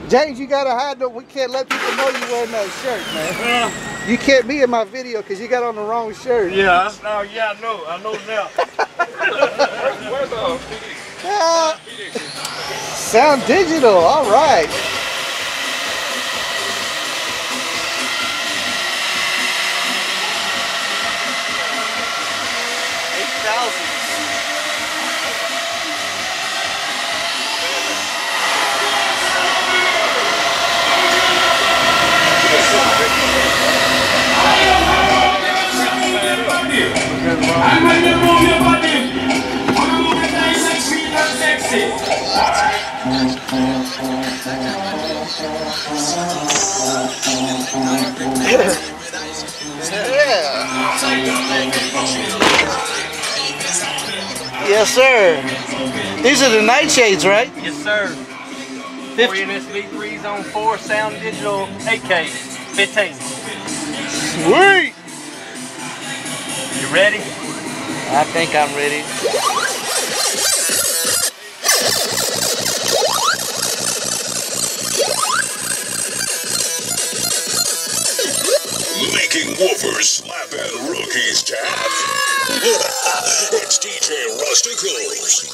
James, you gotta hide. No, we can't let people know you wearing that shirt, man. You can't be in my video because you got on the wrong shirt. Yeah, yeah, I know now. Where's the Sound Digital, all right. I'm ready to move your body. I'm moving nice and sweet and sexy. Yes, sir. These are the nightshades, right? Yes, sir. 4 NSV3s on 4 Sound Digital 8K 15. Sweet. You ready? I think I'm ready. Making woofers slap at rookies, Chad. It's DJ Rusticles.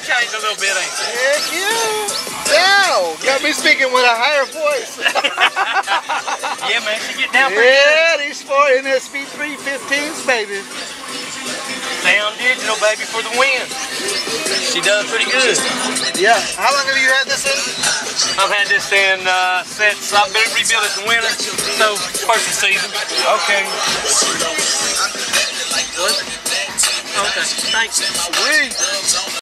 Changed a little bit, ain't it? Heck yeah! Now, got me speaking with a higher voice. Yeah, man, she get down for Yeah, these 4 NSV3 15s, baby. Sound Digital, baby, for the win. She does pretty good. Yeah. How long have you had this in? I've had this in since I've been rebuilt it in winter, so first of the season. Okay. What? Okay, thanks. Sweet.